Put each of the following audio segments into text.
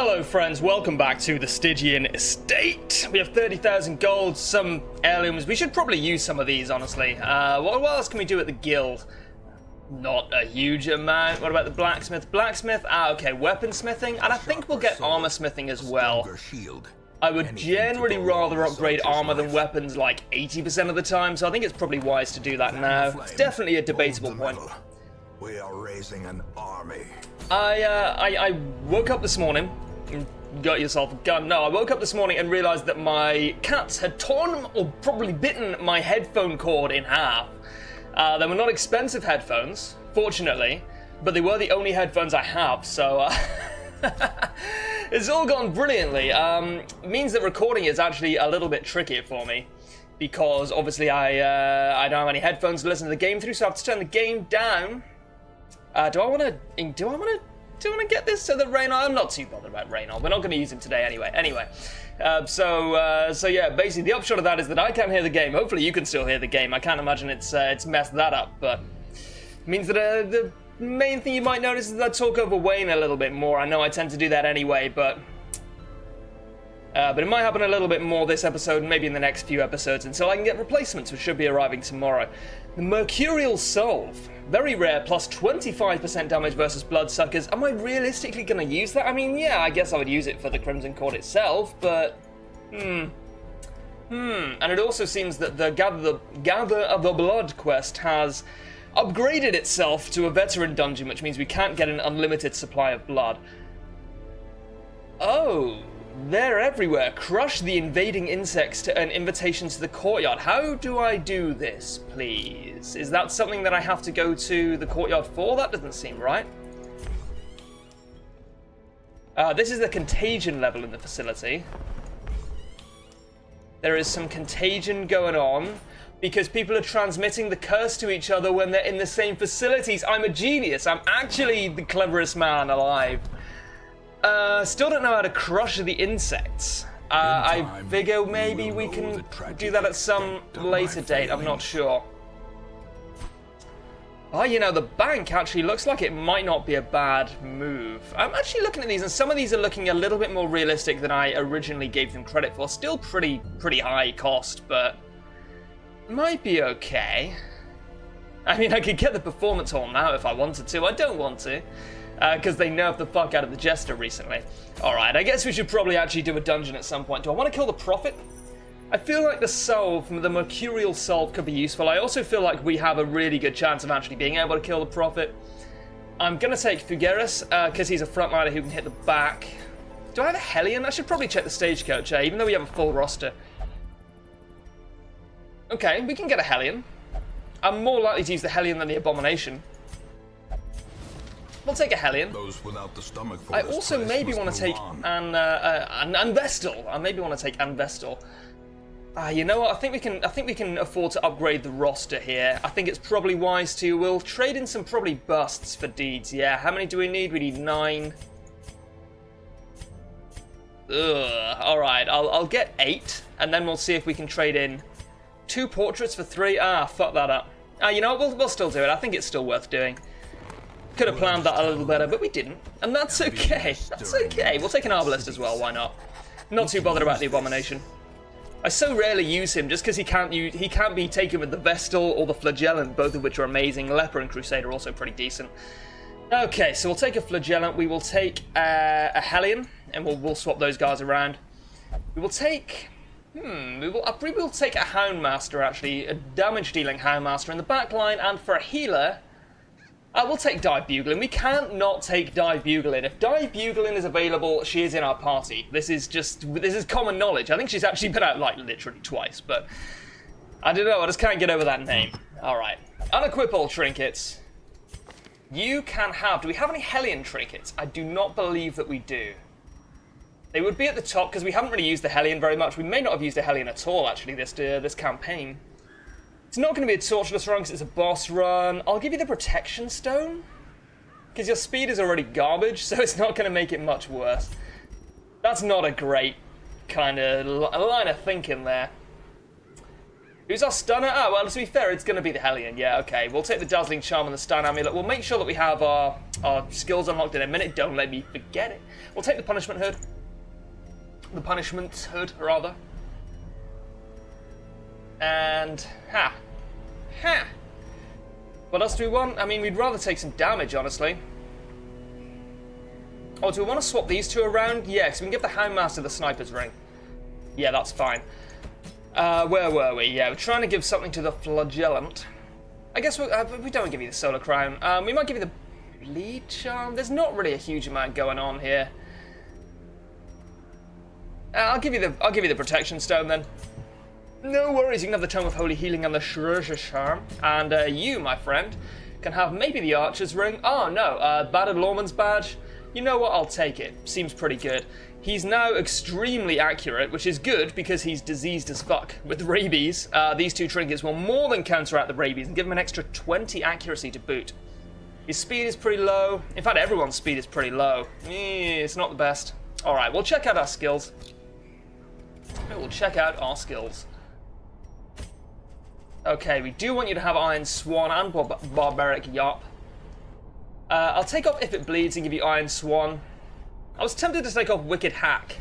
Hello friends, welcome back to the Stygian Estate. We have 30,000 gold, some heirlooms. We should probably use some of these, honestly. What else can we do at the guild? Not a huge amount. What about the blacksmith? Blacksmith? Okay, weaponsmithing. And I think we'll get armor smithing as well. I would generally rather upgrade armor than weapons like 80% of the time, so I think it's probably wise to do that now. It's definitely a debatable point. We are raising an army. I woke up this morning, got yourself a gun. No, I woke up this morning and realized that my cats had torn or probably bitten my headphone cord in half. They were not expensive headphones, fortunately, but they were the only headphones I have, so it's all gone brilliantly. It means that recording is actually a little bit trickier for me, because obviously I don't have any headphones to listen to the game through, so I have to turn the game down. Do I want to get this to the Reynald? I'm not too bothered about Reynald. We're not going to use him today anyway. So yeah, basically the upshot of that is that I can't hear the game. Hopefully you can still hear the game. I can't imagine it's messed that up, but it means that the main thing you might notice is that I talk over Wayne a little bit more. I know I tend to do that anyway, but it might happen a little bit more this episode and maybe in the next few episodes until I can get replacements, which should be arriving tomorrow. The Mercurial Solve. Very rare, plus 25% damage versus Bloodsuckers. Am I realistically going to use that? I mean, yeah, I guess I would use it for the Crimson Court itself, but... And it also seems that the Gather of the Blood quest has upgraded itself to a veteran dungeon, which means we can't get an unlimited supply of blood. Oh... They're everywhere. Crush the invading insects to earn invitation to the courtyard. How do I do this, please? Is that something that I have to go to the courtyard for? That doesn't seem right. This is the contagion level in the facility. There is some contagion going on because people are transmitting the curse to each other when they're in the same facilities. I'm a genius. I'm actually the cleverest man alive. Still don't know how to crush the insects. I figure maybe we can do that at some later date, I'm not sure. Oh, you know, the bank actually looks like it might not be a bad move. I'm actually looking at these, and some of these are looking a little bit more realistic than I originally gave them credit for. Still pretty high cost, but might be okay. I mean, I could get the performance hall now if I wanted to. I don't want to. Because they nerfed the fuck out of the Jester recently. Alright, I guess we should probably actually do a dungeon at some point. Do I want to kill the Prophet? I feel like the Solve, the Mercurial Solve, could be useful. I also feel like we have a really good chance of actually being able to kill the Prophet. I'm going to take Fugaris, because he's a frontliner who can hit the back. Do I have a Hellion? I should probably check the stagecoach, even though we have a full roster. Okay, we can get a Hellion. I'm more likely to use the Hellion than the Abomination. We'll take a Hellion. Those without the stomach for I also maybe want to take an Vestal. I maybe want to take an Vestal. You know what? I think we can afford to upgrade the roster here. I think it's probably wise to. We'll trade in some probably busts for deeds. Yeah. How many do we need? We need 9. Ugh. All right. I'll get 8, and then we'll see if we can trade in 2 portraits for 3. Fuck that up. You know what? We'll still do it. I think it's still worth doing. Could have planned that a little better, but we didn't. And that's okay. That's okay. We'll take an Arbalest as well, why not? Not too bothered about the Abomination. I so rarely use him just because he can't be taken with the Vestal or the Flagellant, both of which are amazing. Leper and Crusader are also pretty decent. Okay, so we'll take a Flagellant. We will take a Hellion, and we'll swap those guys around. We will take... we will take a Houndmaster, actually. A damage-dealing Houndmaster in the back line, and for a healer... we'll take Dive Buglin. We can't not take Dive Buglin. If Dive Buglin is available, she is in our party. This is common knowledge. I think she's actually been out, like, literally twice, but... I don't know, I just can't get over that name. Alright. Unequip all trinkets. You can have... Do we have any Hellion trinkets? I do not believe that we do. They would be at the top, because we haven't really used the Hellion very much. We may not have used a Hellion at all, actually, this campaign. It's not going to be a torturous run because it's a boss run. I'll give you the Protection Stone. Because your speed is already garbage, so it's not going to make it much worse. That's not a great kind of line of thinking there. Who's our stunner? Oh, well, to be fair, it's going to be the Hellion. Yeah, okay. We'll take the Dazzling Charm and the Stun Amulet. We'll make sure that we have our skills unlocked in a minute. Don't let me forget it. We'll take the Punishment Hood. The Punishment Hood, rather. And... Ha! What else do we want? I mean, we'd rather take some damage, honestly. Oh, do we want to swap these two around? Yeah, because we can give the Houndmaster the Sniper's Ring. Yeah, that's fine. Where were we? Yeah, we're trying to give something to the Flagellant. I guess we don't give you the Solar Crown. We might give you the Bleed Charm. There's not really a huge amount going on here. I'll give you the Protection Stone then. No worries, you can have the Tome of Holy Healing and the Shreja Charm. And you, my friend, can have maybe the Archer's Ring. Oh no, Battered Lawman's Badge. You know what? I'll take it. Seems pretty good. He's now extremely accurate, which is good because he's diseased as fuck with rabies. These two trinkets will more than counteract the rabies and give him an extra 20 accuracy to boot. His speed is pretty low. In fact, everyone's speed is pretty low. It's not the best. Alright, we'll check out our skills. We'll check out our skills. Okay, we do want you to have Iron Swan and Barbaric Yarp. I'll take off If It Bleeds and give you Iron Swan. I was tempted to take off Wicked Hack.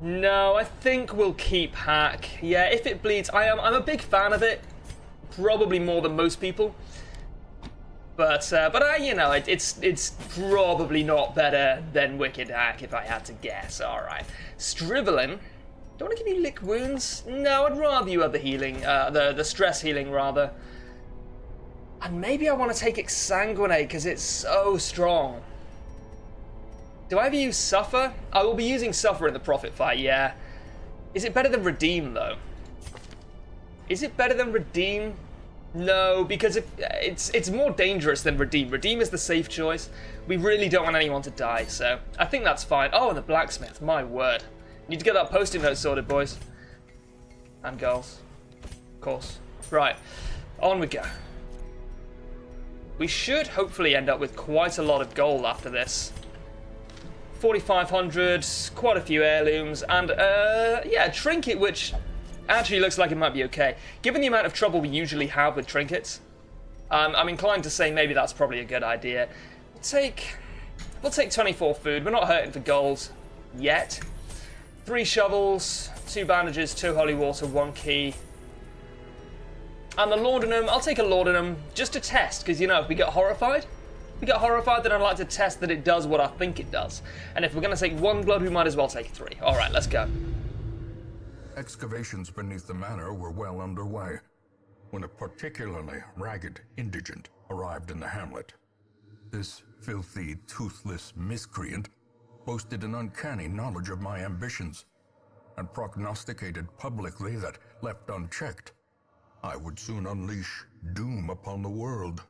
No, I think we'll keep Hack. Yeah, If It Bleeds, I'm a big fan of it. Probably more than most people. But you know, it's probably not better than Wicked Hack if I had to guess. Alright. Strivelin. Don't want to give you Lick Wounds? No, I'd rather you have the healing, the stress healing rather. And maybe I want to take Exsanguinate because it's so strong. Do I ever use Suffer? I will be using Suffer in the Prophet fight, yeah. Is it better than Redeem, though? Is it better than Redeem? No, because it's more dangerous than Redeem. Redeem is the safe choice. We really don't want anyone to die, so I think that's fine. Oh, and the Blacksmith, my word. Need to get that Post-it note sorted, boys. And girls. Of course. Right, on we go. We should hopefully end up with quite a lot of gold after this. 4,500, quite a few heirlooms, and yeah, a trinket which actually looks like it might be okay. Given the amount of trouble we usually have with trinkets, I'm inclined to say maybe that's probably a good idea. We'll take 24 food, we're not hurting for gold yet. 3 shovels, 2 bandages, 2 holy water, 1 key. And the laudanum, I'll take a laudanum just to test, because you know, if we get horrified, then I'd like to test that it does what I think it does. And if we're going to take 1 blood, we might as well take 3. Alright, let's go. Excavations beneath the manor were well underway when a particularly ragged indigent arrived in the hamlet. This filthy, toothless miscreant boasted an uncanny knowledge of my ambitions and prognosticated publicly that, left unchecked, I would soon unleash doom upon the world.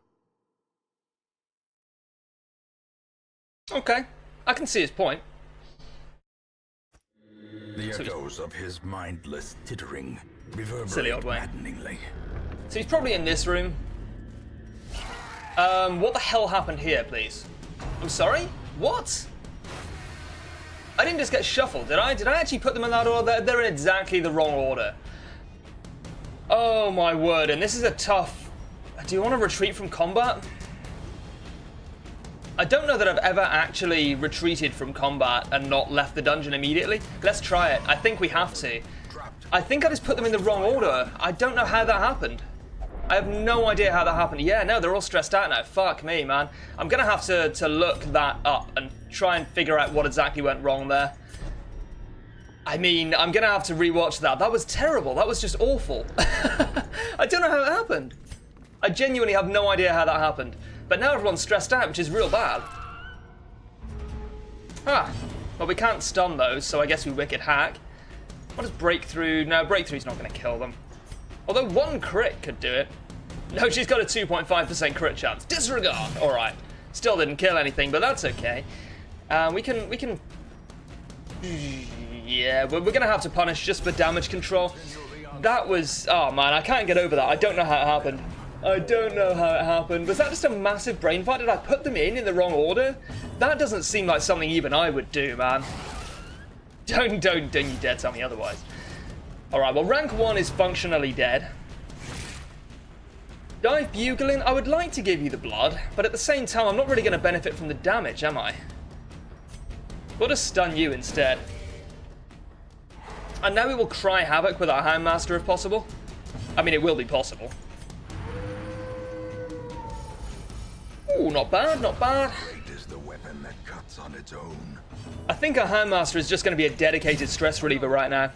Okay, I can see his point. The echoes of his mindless tittering Silly old reverberate way. maddeningly. So he's probably in this room. What the hell happened here, please? I'm sorry? What? I didn't just get shuffled, did I? Did I actually put them in that order? They're in exactly the wrong order. Oh my word, and this is a tough... Do you want to retreat from combat? I don't know that I've ever actually retreated from combat and not left the dungeon immediately. Let's try it. I think we have to. I think I just put them in the wrong order. I don't know how that happened. I have no idea how that happened. Yeah, no, they're all stressed out now. Fuck me, man. I'm going to have to look that up and try and figure out what exactly went wrong there. I mean, I'm going to have to rewatch that. That was terrible. That was just awful. I don't know how it happened. I genuinely have no idea how that happened. But now everyone's stressed out, which is real bad. Ah, well, we can't stun those, so I guess we Wicked Hack. What does Breakthrough? No, Breakthrough's not going to kill them. Although 1 crit could do it. No, she's got a 2.5% crit chance. Disregard. All right. Still didn't kill anything, but that's okay. We can. Yeah, we're going to have to punish just for damage control. That was... Oh, man, I can't get over that. I don't know how it happened. I don't know how it happened. Was that just a massive brain fart? Did I put them in the wrong order? That doesn't seem like something even I would do, man. Don't you dare tell me otherwise. Alright, well, rank 1 is functionally dead. Dive Bugling, I would like to give you the blood, but at the same time, I'm not really going to benefit from the damage, am I? We'll just stun you instead. And now we will cry havoc with our Houndmaster if possible. I mean, it will be possible. Ooh, not bad, not bad. It is the weapon that cuts on its own. I think our Houndmaster is just going to be a dedicated stress reliever right now.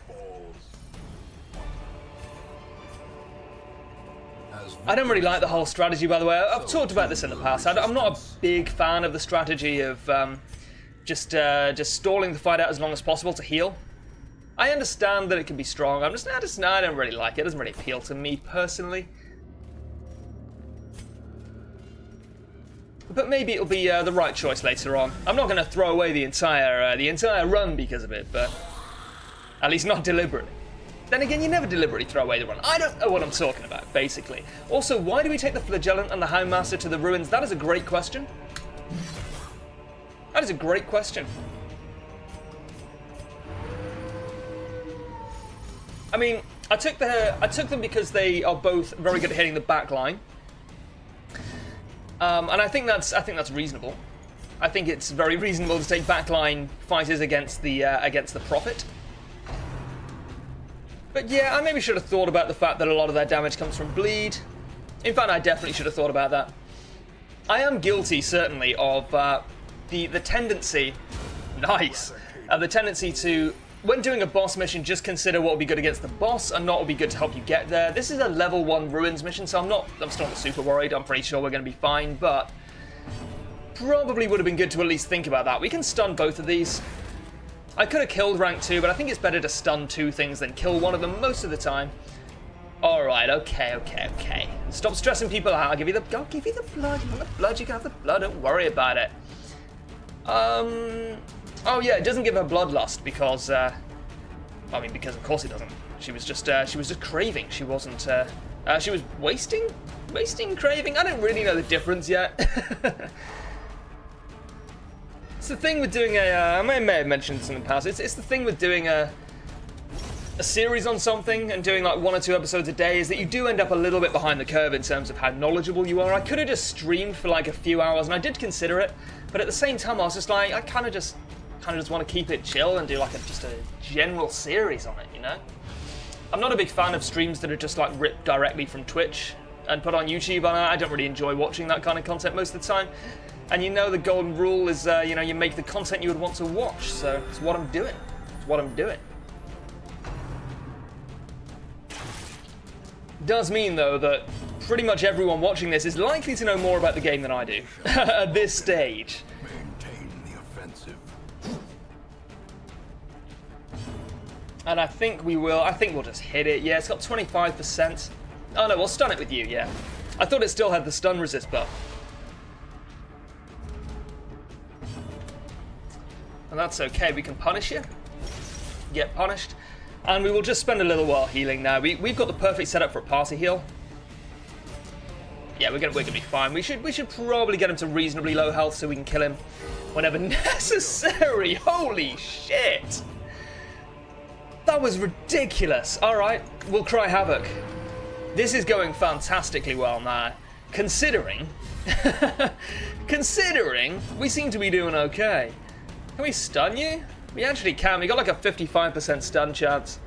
I don't really like the whole strategy, by the way. I've talked about this in the past. I'm not a big fan of the strategy of just stalling the fight out as long as possible to heal. I understand that it can be strong. I don't really like it. It doesn't really appeal to me personally. But maybe it'll be the right choice later on. I'm not going to throw away the entire run because of it, but at least not deliberately. Then again, you never deliberately throw away the run. I don't know what I'm talking about, basically. Also, why do we take the Flagellant and the Houndmaster to the ruins? That is a great question. That is a great question. I mean, I took them because they are both very good at hitting the back line. And I think that's reasonable. I think it's very reasonable to take backline fighters against the Prophet. But yeah, I maybe should have thought about the fact that a lot of their damage comes from bleed. In fact, I definitely should have thought about that. I am guilty, certainly, of the tendency, the tendency to, when doing a boss mission, just consider what would be good against the boss and not what would be good to help you get there. This is a level 1 ruins mission, so I'm still not super worried. I'm pretty sure we're going to be fine, but probably would have been good to at least think about that. We can stun both of these. I could have killed rank 2, but I think it's better to stun 2 things than kill one of them most of the time. Alright, okay. Stop stressing people out. I'll give you the blood. You want the blood, you can have the blood. Don't worry about it. Oh yeah, it doesn't give her bloodlust because, because of course it doesn't. She was just craving. She wasn't, she was wasting craving. I don't really know the difference yet. It's the thing with doing I may have mentioned this in the past. It's the thing with doing a series on something and doing like 1 or 2 episodes a day is that you do end up a little bit behind the curve in terms of how knowledgeable you are. I could have just streamed for like a few hours, and I did consider it, but at the same time I was just like, I kind of just want to keep it chill and do like just a general series on it, you know? I'm not a big fan of streams that are just like ripped directly from Twitch and put on YouTube. I don't really enjoy watching that kind of content most of the time. And you know the golden rule is, you make the content you would want to watch. So it's what I'm doing. Does mean, though, that pretty much everyone watching this is likely to know more about the game than I do at this stage. Maintain the offensive. And I think we'll just hit it. Yeah, it's got 25%. Oh no, we'll stun it with you, yeah. I thought it still had the stun resist buff. And that's okay, we can punish you. Get punished. And we will just spend a little while healing now. We've got the perfect setup for a party heal. Yeah, we're gonna be fine. We should probably get him to reasonably low health so we can kill him whenever necessary. Holy shit! That was ridiculous. Alright, we'll cry havoc. This is going fantastically well now. Considering we seem to be doing okay. Can we stun you? We actually can. We got like a 55% stun chance.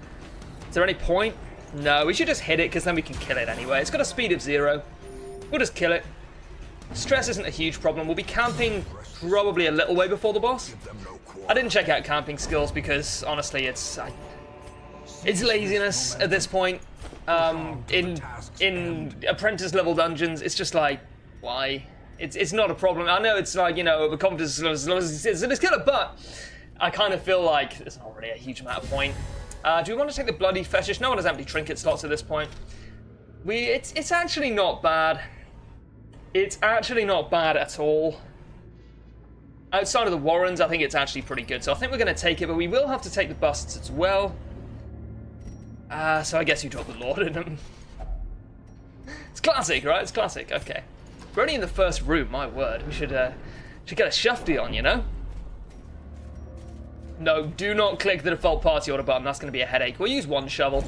Is there any point? No, we should just hit it because then we can kill it anyway. It's got a speed of 0. We'll just kill it. Stress isn't a huge problem. We'll be camping probably a little way before the boss. I didn't check out camping skills because honestly it's laziness at this point. In apprentice level dungeons, it's just like, why? It's not a problem. I know it's like, overconfidence is a killer, but I kind of feel like there's not really a huge amount of point. Do we want to take the bloody fetish? No one has empty trinket slots at this point. It's actually not bad. It's actually not bad at all. Outside of the Warrens, I think it's actually pretty good. So I think we're going to take it, but we will have to take the busts as well. So I guess you drop the Lord in them. It's classic, right? It's classic. Okay. We're only in the first room, my word. We should get a shufty on, you know? No, do not click the default party order button. That's going to be a headache. We'll use one shovel.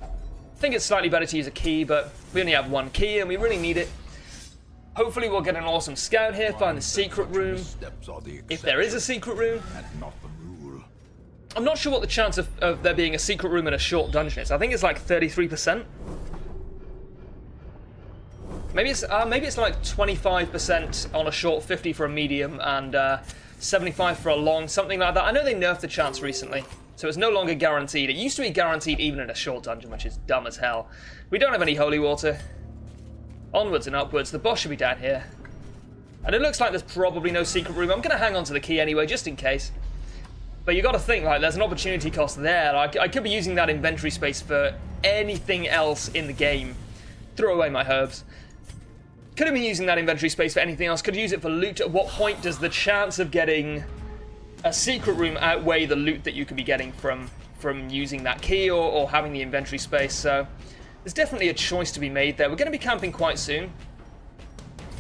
I think it's slightly better to use a key, but we only have one key and we really need it. Hopefully we'll get an awesome scout here, find the secret room. If there is a secret room. I'm not sure what the chance of there being a secret room in a short dungeon is. I think it's like 33%. Maybe it's like 25% on a short, 50 for a medium, and 75 for a long, something like that. I know they nerfed the chance recently, so it's no longer guaranteed. It used to be guaranteed even in a short dungeon, which is dumb as hell. We don't have any holy water. Onwards and upwards. The boss should be down here. And it looks like there's probably no secret room. I'm going to hang on to the key anyway, just in case. But you got to think, like, there's an opportunity cost there. I could be using that inventory space for anything else in the game. Throw away my herbs. Could have been using that inventory space for anything else. Could use it for loot. At what point does the chance of getting a secret room outweigh the loot that you could be getting from using that key or having the inventory space? So there's definitely a choice to be made there. We're going to be camping quite soon.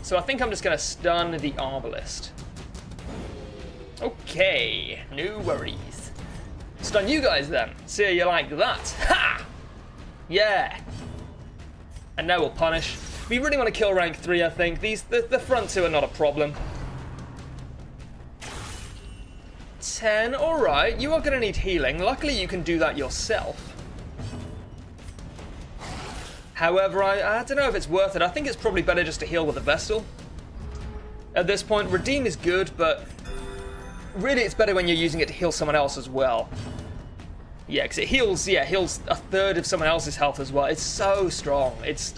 So I think I'm just going to stun the Arbalist. Okay, no worries. Stun you guys then. See how you like that. Ha! Yeah. And now we'll punish. We really want to kill rank 3, I think. The front two are not a problem. 10, alright. You are going to need healing. Luckily, you can do that yourself. However, I don't know if it's worth it. I think it's probably better just to heal with a Vestal. At this point, Redeem is good, but really it's better when you're using it to heal someone else as well. Yeah, because it heals a third of someone else's health as well. It's so strong. It's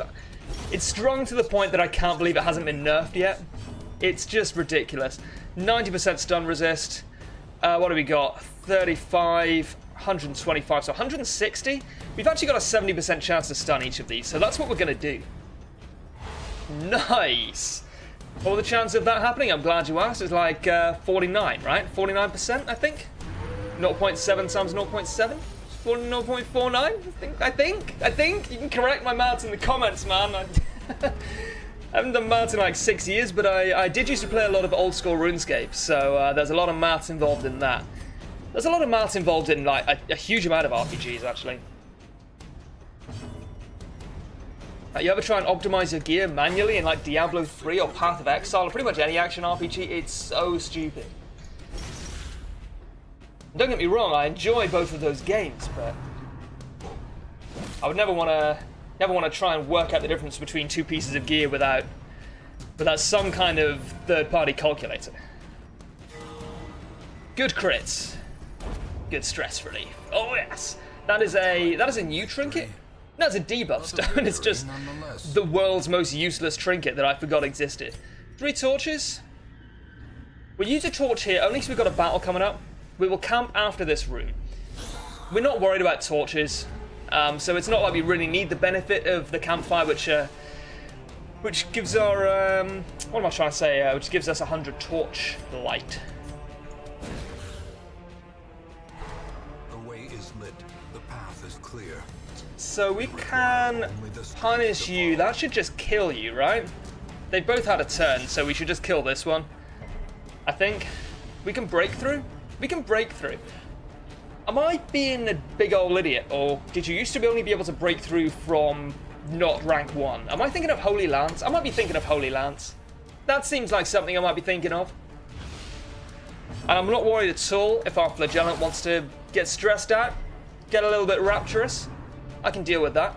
strong to the point that I can't believe it hasn't been nerfed yet. It's just ridiculous. 90% stun resist. What do we got? 35, 125, so 160. We've actually got a 70% chance to stun each of these, so that's what we're going to do. Nice. What were the chances of that happening? I'm glad you asked. It's like 49, right? 49%, I think. 0.7 times 0.7? 0.49? I think. You can correct my maths in the comments, man. I haven't done maths in like 6 years, but I did used to play a lot of old school RuneScape, so there's a lot of maths involved in that. There's a lot of maths involved in like a huge amount of RPGs, actually. You ever try and optimize your gear manually in like Diablo 3 or Path of Exile or pretty much any action RPG? It's so stupid. Don't get me wrong, I enjoy both of those games, but I would never want to try and work out the difference between two pieces of gear without some kind of third-party calculator. Good crits. Good stress relief. Oh yes. That is a new trinket? No, it's a debuff stone. It's just the world's most useless trinket that I forgot existed. 3 torches. We'll use a torch here only because we've got a battle coming up. We will camp after this room. We're not worried about torches, so it's not like we really need the benefit of the campfire, which gives our what am I trying to say? Which gives us 100 torch light. The way is lit. The path is clear. So we can punish you. That should just kill you, right? They both had a turn, so we should just kill this one. I think. We can break through? We can break through. Am I being a big old idiot, or did you used to only be able to break through from not rank 1? Am I thinking of Holy Lance? I might be thinking of Holy Lance. That seems like something I might be thinking of. And I'm not worried at all if our Flagellant wants to get stressed out, get a little bit rapturous. I can deal with that.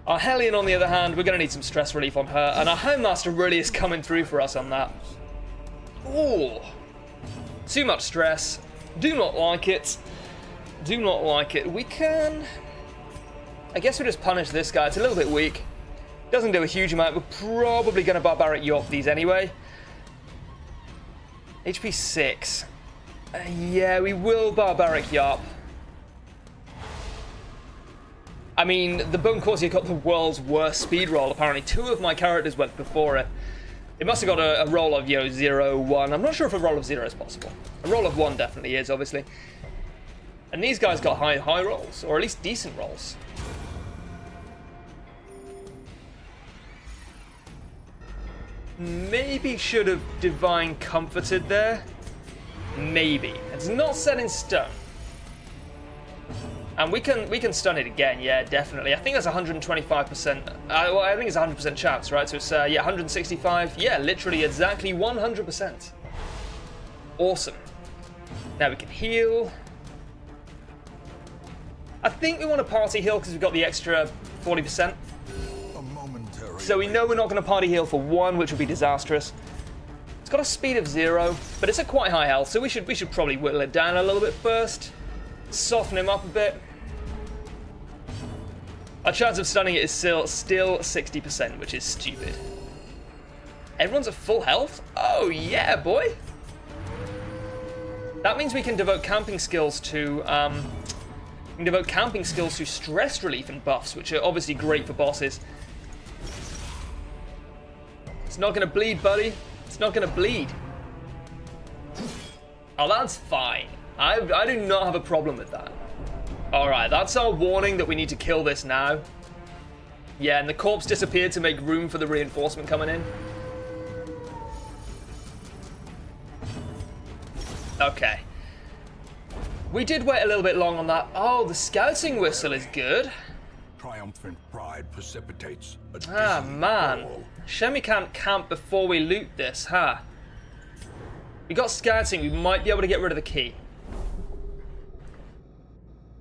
Our Hellion, on the other hand, we're going to need some stress relief on her, and our Homemaster really is coming through for us on that. Ooh. Too much stress. Do not like it. Do not like it. We can... I guess we'll just punish this guy. It's a little bit weak. Doesn't do a huge amount. We're probably going to Barbaric York these anyway. HP 6. Yeah, we will Barbaric Yarp. I mean, the Bone Courtier got the world's worst speed roll, apparently. 2 of my characters went before it. It must have got a roll of, 0, 1. I'm not sure if a roll of 0 is possible. A roll of 1 definitely is, obviously. And these guys got high rolls, or at least decent rolls. Maybe should have Divine Comforted there. Maybe. It's not set in stone. And we can stun it again, yeah, definitely. I think that's 125%. Well, I think it's 100% chance, right? So it's, yeah, 165. Yeah, literally exactly 100%. Awesome. Now we can heal. I think we want to party heal because we've got the extra 40%. So we know we're not going to party heal for 1, which would be disastrous. It's got a speed of 0, but it's at quite high health, so we should probably whittle it down a little bit first. Soften him up a bit. Our chance of stunning it is still 60%, which is stupid. Everyone's at full health? Oh yeah, boy! That means we can devote camping skills to stress relief and buffs, which are obviously great for bosses. It's not gonna bleed, buddy. It's not gonna bleed. Oh, that's fine. I do not have a problem with that. Alright, that's our warning that we need to kill this now. Yeah, and the corpse disappeared to make room for the reinforcement coming in. Okay. We did wait a little bit long on that. Oh, the scouting whistle is good. Triumphant pride precipitates a Ah, dizzy man. fall. Shame we can't camp before we loot this, huh? We got scouting, we might be able to get rid of the key.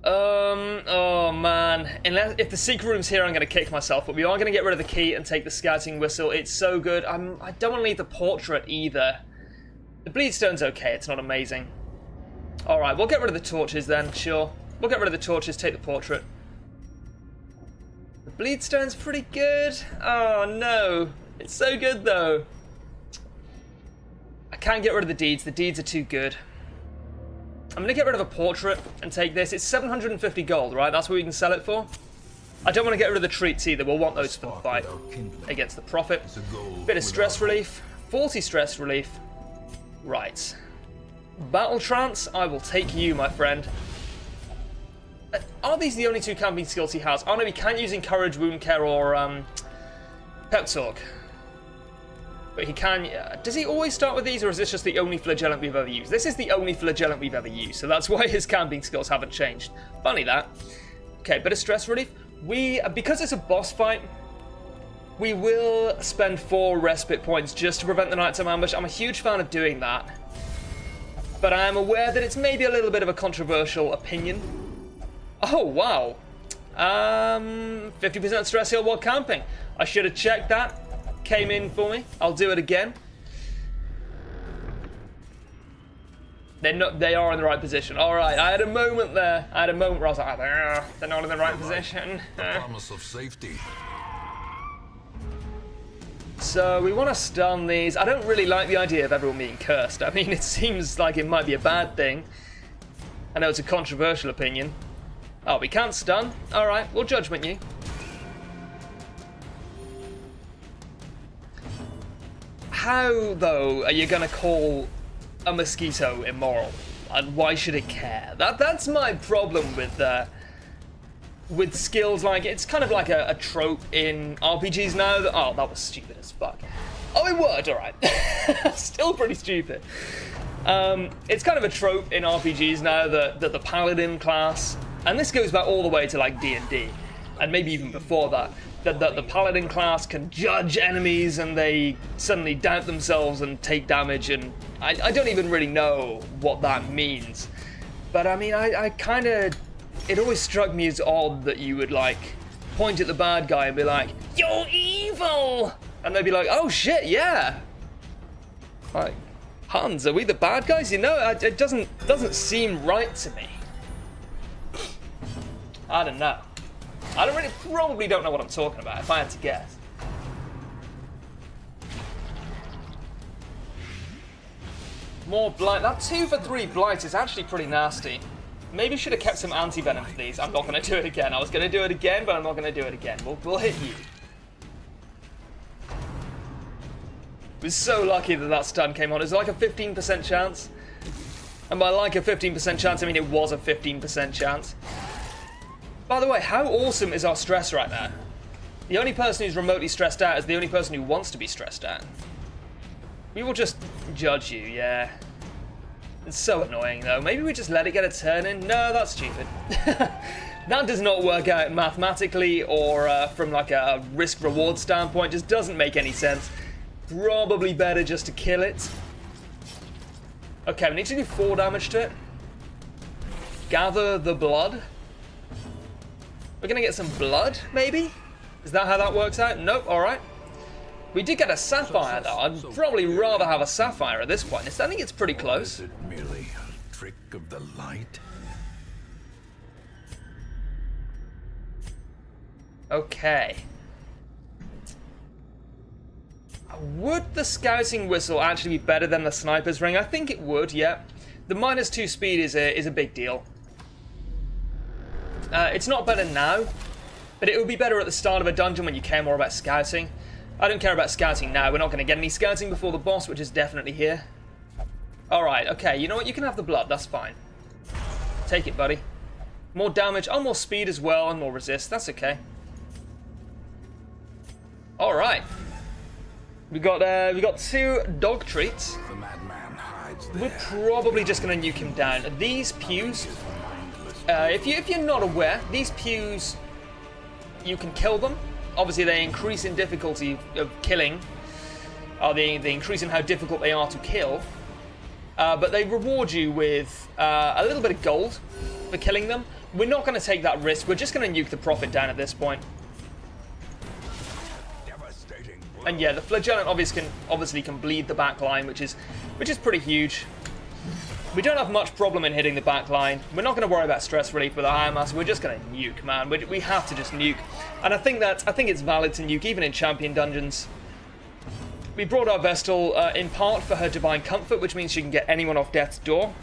Oh man. If the secret room's here, I'm going to kick myself, but we are going to get rid of the key and take the scouting whistle. It's so good. I don't want to leave the portrait either. The bleedstone's okay, it's not amazing. Alright, we'll get rid of the torches then, sure. We'll get rid of the torches, take the portrait. The bleedstone's pretty good. Oh no. It's so good though. I can't get rid of the deeds are too good. I'm going to get rid of a portrait and take this. It's 750 gold, right? That's what we can sell it for. I don't want to get rid of the treats either. We'll want those for the fight against the Prophet. Bit of stress relief. 40 stress relief. Right. Battle trance, I will take you, my friend. Are these the only 2 camping skills he has? Oh no, he can't use Encourage, Wound Care, or Pep Talk. But he can... does he always start with these, or is this just the only flagellant we've ever used? This is the only flagellant we've ever used, so that's why his camping skills haven't changed. Funny that. Okay, bit of stress relief. Because it's a boss fight, we will spend 4 respite points just to prevent the nighttime ambush. I'm a huge fan of doing that. But I am aware that it's maybe a little bit of a controversial opinion. Oh, wow. 50% stress heal while camping. I should have checked that. Came in for me. I'll do it again. They are in the right position. All right, I had a moment there. I had a moment where I was like, they're not in the right position. The promise of safety. So we want to stun these. I don't really like the idea of everyone being cursed. I mean, it seems like it might be a bad thing. I know it's a controversial opinion. Oh, we can't stun? All right, we'll judgment you. How, though, are you going to call a mosquito immoral? And why should it care? That's my problem with skills. Like, it's kind of like a trope in RPGs now. Oh, that was stupid as fuck. Oh, it worked, alright. Still pretty stupid. It's kind of a trope in RPGs now that the paladin class, and this goes back all the way to like D&D, and maybe even before that, that the paladin class can judge enemies and they suddenly doubt themselves and take damage, and I don't even really know what that means. But I mean, I kind of... It always struck me as odd that you would like point at the bad guy and be like, "You're evil!" And they'd be like, "Oh shit, yeah." Like, Hans, are we the bad guys? You know, it doesn't seem right to me. I don't know. Probably don't know what I'm talking about, if I had to guess. More blight. That 2 for 3 blight is actually pretty nasty. Maybe should have kept some anti-venom for these. I'm not going to do it again. I was going to do it again, but I'm not going to do it again. We'll hit you. We're so lucky that stun came on. It was like a 15% chance. And by like a 15% chance, I mean it was a 15% chance. By the way, how awesome is our stress right now? The only person who's remotely stressed out is the only person who wants to be stressed out. We will just judge you, yeah. It's so annoying, though. Maybe we just let it get a turn in? No, that's stupid. That does not work out mathematically or from like a risk-reward standpoint. Just doesn't make any sense. Probably better just to kill it. Okay, we need to do 4 damage to it. Gather the blood. We're gonna get some blood, maybe? Is that how that works out? Nope, alright. We did get a sapphire, though. I'd probably rather have a sapphire at this point. I think it's pretty close. Is it merely a trick of the light? Okay. Would the scouting whistle actually be better than the sniper's ring? I think it would, yeah. The -2 speed is a big deal. It's not better now, but it would be better at the start of a dungeon when you care more about scouting. I don't care about scouting now. We're not going to get any scouting before the boss, which is definitely here. Alright, okay. You know what? You can have the blood. That's fine. Take it, buddy. More damage. Oh, more speed as well, and more resist. That's okay. Alright. We got 2 dog treats. The madman hides there. We're probably just going to nuke him down. These pews, if you're not aware, these pews, you can kill them. Obviously, they increase in difficulty of killing. They increase in how difficult they are to kill. But they reward you with a little bit of gold for killing them. We're not going to take that risk. We're just going to nuke the Prophet down at this point. And yeah, the Flagellant obviously can bleed the back line, which is pretty huge. We don't have much problem in hitting the back line. We're not going to worry about stress relief with our Iron Master. We're just going to nuke, man. We have to just nuke. And I think it's valid to nuke even in champion dungeons. We brought our Vestal in part for her Divine Comfort, which means she can get anyone off death's door.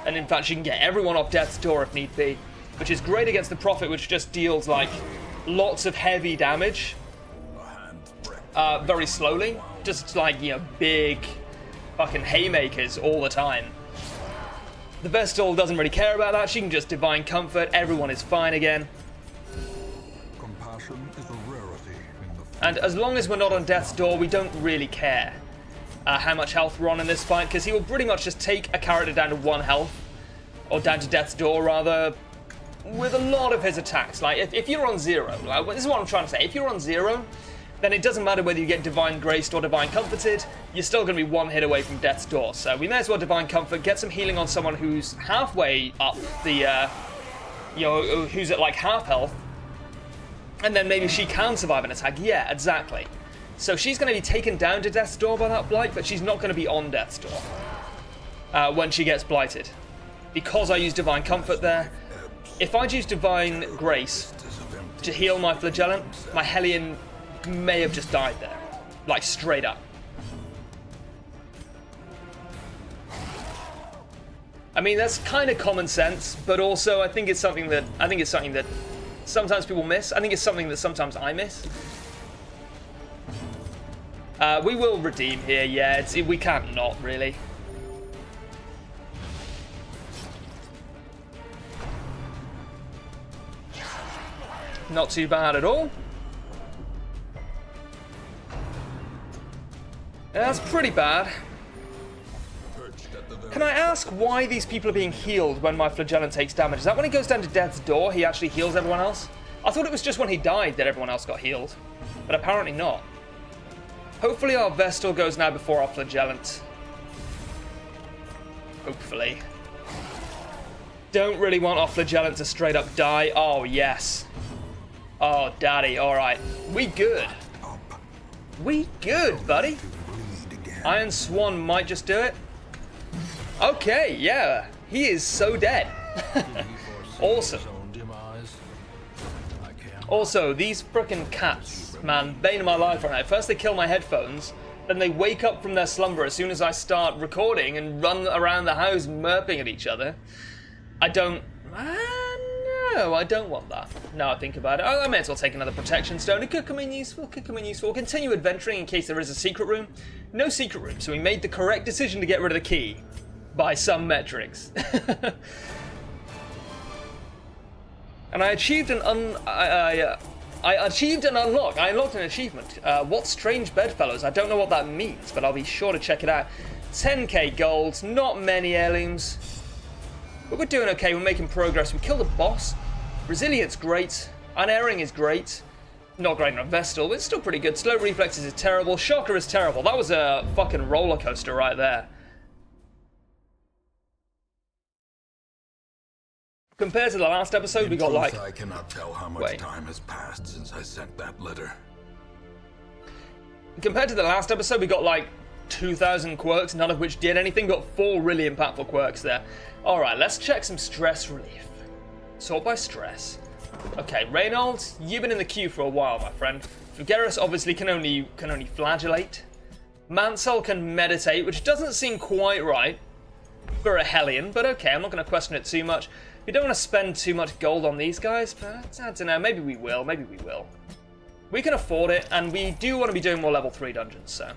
And in fact, she can get everyone off death's door if need be, which is great against the Prophet, which just deals like lots of heavy damage. Very slowly, just like, you know, big fucking haymakers all the time. The Vestal doesn't really care about that. She can just Divine Comfort. Everyone is fine again. Compassion is a rarity in the And as long as we're not on death's door, we don't really care how much health we're on in this fight, because he will pretty much just take a character down to 1 health, or down to death's door rather, with a lot of his attacks. Like if you're on 0, like, this is what I'm trying to say. If you're on 0, then it doesn't matter whether you get Divine Graced or Divine Comforted, you're still going to be 1 hit away from death's door. So we may as well Divine Comfort, get some healing on someone who's halfway up the, who's at like half health, and then maybe she can survive an attack. Yeah, exactly. So she's going to be taken down to death's door by that blight, but she's not going to be on death's door when she gets blighted. Because I use Divine Comfort there, if I use Divine Grace to heal my Flagellant, my Hellion may have just died there, like straight up. I mean, that's kind of common sense, but also I think it's something that sometimes people miss. I think it's something that sometimes I miss. We will redeem here, yeah. We can't not really. Not too bad at all. That's pretty bad. Can I ask why these people are being healed when my Flagellant takes damage? Is that when he goes down to death's door, he actually heals everyone else? I thought it was just when he died that everyone else got healed, but apparently not. Hopefully our Vestal goes now before our Flagellant. Hopefully. Don't really want our Flagellant to straight up die. Oh, yes. Oh, daddy, alright. We good. We good, buddy. Iron Swan might just do it. Okay, yeah. He is so dead. Awesome. Also, these frickin' cats, man, bane of my life right now. First they kill my headphones, then they wake up from their slumber as soon as I start recording and run around the house murping at each other. No, I don't want that. Now I think about it. I may as well take another protection stone. It could come in useful, Continue adventuring in case there is a secret room. No secret room, so we made the correct decision to get rid of the key. By some metrics. And I achieved an unlock. I unlocked an achievement. What strange bedfellows? I don't know what that means, but I'll be sure to check it out. 10k gold, not many heirlooms. But we're doing okay, we're making progress. We killed a boss. Resilience, great. Unerring is great. Not great on Vestal, but it's still pretty good. Slow reflexes is terrible. Shocker is terrible. That was a fucking roller coaster right there. Compared to the last episode, we got like... I cannot tell how much time has passed since I sent that letter. Compared to the last episode, we got like 2,000 quirks, none of which did anything. Got 4 really impactful quirks there. Alright, let's check some stress relief. Sort by stress. Okay, Reynolds, you've been in the queue for a while, my friend. Fugaris obviously can only flagellate. Mansell can meditate, which doesn't seem quite right for a Hellion, but okay, I'm not going to question it too much. We don't want to spend too much gold on these guys, but I don't know, maybe we will, maybe we will. We can afford it, and we do want to be doing more level 3 dungeons, so...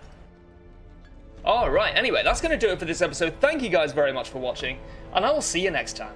Alright, anyway, that's going to do it for this episode. Thank you guys very much for watching, and I will see you next time.